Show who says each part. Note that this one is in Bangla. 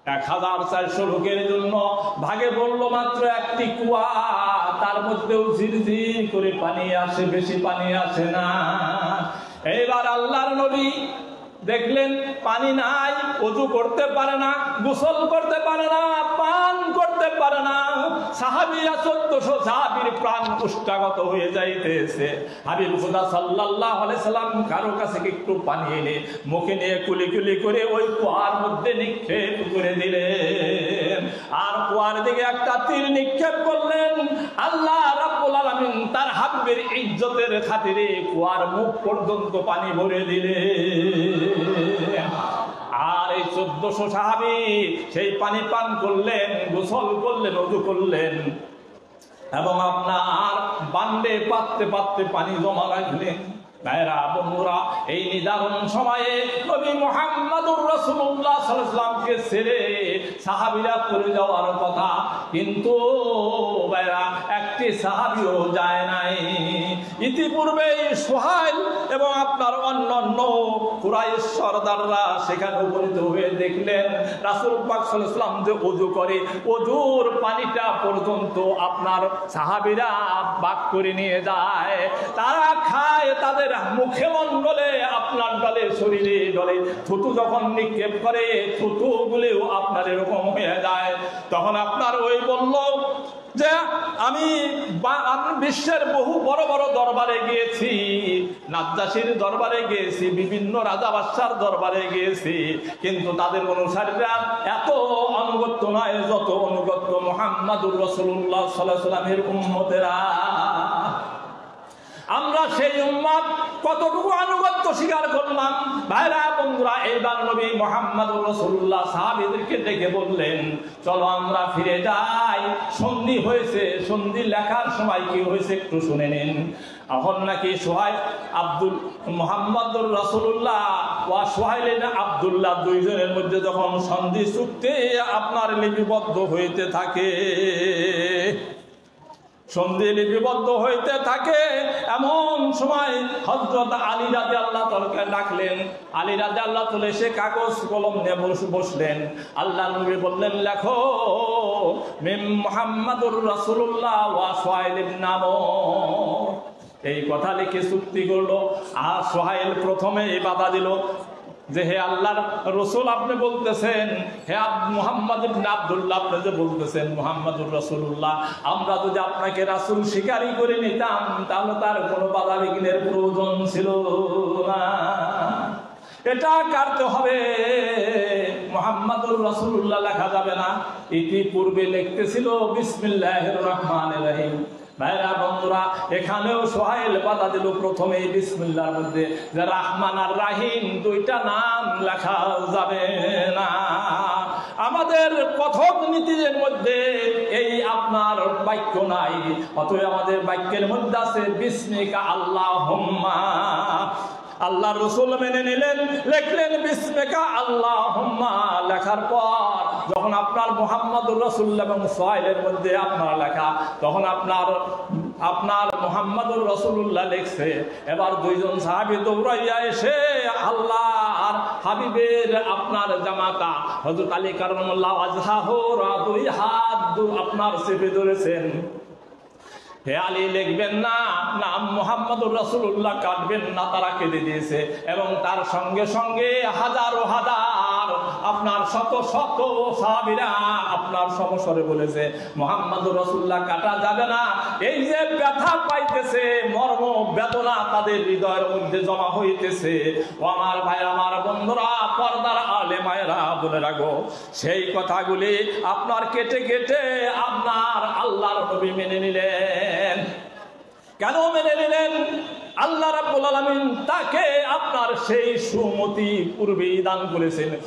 Speaker 1: 1400 লোকের জন্য ভাগে পড়লো মাত্র একটি কুয়া, তার মধ্যেও ঝিরঝির করে পানি আসে, বেশি পানি আসে না। এইবার আল্লাহর নবী দেখলেন পানি নাই, ওযু করতে পারে না, গোসল করতে পারে না, পান করতে পারে না। সাহাবীরা 1400 সাহাবীর প্রাণ কুষ্ঠাগত হয়ে যাইতেছে। হাবিব খোদা সাল্লাল্লাহু আলাইহি সাল্লাম কারো কাছে একটু পানি এনে মুখে নিয়ে কুলি কুলি করে ওই কুয়ার মধ্যে নিক্ষেপ করে দিলেন, আর কুয়ার দিকে একটা তীর নিক্ষেপ করলেন। আল্লাহ রাব্বুল আলামিন তার হাবিবের ইজ্জতের খাতিরে কুয়ার মুখ পর্যন্ত পানি ভরে দিলেন। আর এই 1400 সাহাবী সেই পানি পান করলেন, গোসল করলেন, ওযু করলেন, এবং আপনার বান্ডে পাততে পাততে পানি জমা রাখলেন। ভাইরা বন্ধুরা, এই নিদারুণ সময়ে নবী মুহাম্মদুর রাসূলুল্লাহ সাল্লাল্লাহু আলাইহি ওয়াসাল্লামকে ছেড়ে সাহাবীরা চলে যাওয়ার কথা, কিন্তু ভাইরা একটি সাহাবীও যায় নাই। ইতিপূর্বে সুহাইল এবং আপনার অন্যান্য কুরাইশ সরদাররা সেখানে উপনীত হয়ে দেখলেন রাসূল পাক সাল্লাল্লাহু আলাইহি ওয়াসাল্লাম যে ওযু করে, ওযুর পানিটা পর্যন্ত আপনার সাহাবীরা বাগ করে নিয়ে যায়, তারা খায়, তাদের মুখে মন্ডলে আপনার ডলে, শরীরে ডলে, থুতু যখন নিক্ষেপ করে থুতু গুলেও আপনার এরকম হয়ে যায়। তখন আপনার ওই বলল যে আমি বিশ্বের বহু বড় বড় দরবারে গিয়েছি, নাজ্জাশীর দরবারে গিয়েছি, বিভিন্ন রাজা বাদশার দরবারে গিয়েছি, কিন্তু তাদের অনুসারীরা এত অনুগত্য নয় যত অনুগত্য মুহাম্মদুর রাসূলুল্লাহ সাল্লাল্লাহু আলাইহি ওয়াসাল্লামের উম্মতেরা। আমরা সেই উম্মত কতটুকু আনুগত্য স্বীকার করলাম। ভাইরা বন্ধুরা, এইবার নবী মুহাম্মদুর রাসূলুল্লাহ সাহাবীদেরকে ডেকে বললেন, চলো আমরা ফিরে যাই, সন্ধি হয়েছে। সন্ধি লেখার সময় কি হয়েছে একটু শুনে নিন। এখন নাকি সুহাইল আব্দুল মুহাম্মদুর রাসূলুল্লাহ ওয়া সুহাইল আব্দুল্লাহ দুইজনের মধ্যে যখন সন্ধি চুক্তি আপনার লিপিবদ্ধ হইতে থাকে, সন্ধি লিপিবদ্ধ হইতে থাকে, এমন সময় হযরত আলী রাদিয়াল্লাহু তাআলাকে ডাকলেন। আলী রাদিয়াল্লাহু তাআলা এসে কাগজ কলম নিয়ে বসলেন। আল্লাহ নবী বললেন, লেখো মিম মুহাম্মাদুর রাসূলুল্লাহ ওয়া সুহাইল ইবনে আমর। এই কথা লিখে চুক্তি করলো। আর সুহাইল প্রথমে এই বাধা দিল যে হে আল্লাহর রাসূল, আপনি বলতেছেন, হে মুহাম্মদ ইবনে আব্দুল্লাহ, আপনি যে বলতেছেন মুহাম্মদুর রাসূলুল্লাহ, আমরা যদি আপনাকে রাসূল স্বীকারই করে নিতাম তাহলে তার কোনো বাধা বিঘ্নের প্রয়োজন ছিল না। এটা কাটতে হবে, মুহাম্মদুর রাসূলুল্লাহ লেখা যাবে না। ইতিপূর্বে লিখতেছিল বিসমিল্লাহির রহমানির রহিম। ভাইরা বন্ধুরা, এখানেও সুহাইল বাধা দিল প্রথমেই বিসমিল্লাহর মধ্যে যে রহমান আর রাহিম দুইটা নাম লেখা যাবে না। আমাদের কথক নীতির মধ্যে এই আপনার বাক্য নাই, অতএব আমাদের বাক্যের মধ্যে আছে বিসমিকা আল্লাহুম্মা। আল্লাহ রাসূল মেনে নিলেন, লিখলেন বিসমিকা আল্লাহুম্মা। লেখার পর যখন আপনার মুহাম্মদুর রাসূলুল্লাহ এবং সুহাইলের মধ্যে আপনার লেখা, তখন আপনার মুহাম্মদুর রাসূলুল্লাহ লিখছে। এবার দুইজন সাহাবী দৌড়াইয়া এসে আল্লাহর হাবিবের আপনার জামাতা হযরত আলী কারামাল্লাহু ওয়াজহাহু দুই হাত আপনার চেপে ধরেছেন। হে আলী, লিখবেন না, নাম মুহাম্মদুর রাসূলুল্লাহ কাটবেন না। তারা কেঁদে দিয়েছে এবং তার সঙ্গে সঙ্গে হাজারো হাজার আপনার শত শত সাহাবীরা আপনার সমস্বরে বলেছে মুহাম্মদুর রাসূলুল্লাহ কাটা যাবে না। এই যে ব্যথা পাইতেছে, মর্ম বেদনা তাদের হৃদয়ের মধ্যে জমা হইতেছে। ও আমার ভাই, আমার বন্ধুরা, পর্দার আলে মায়েরা, বলে রাখো, সেই কথাগুলি আপনার কেটে কেটে আপনার আল্লাহর নবী মেনে নিলেন। কেন মেনে নিলেন? আল্লাহ রাব্বুল আলামিন তাকে আপনার সেই সুমতি পূর্বেই দান করেছেন।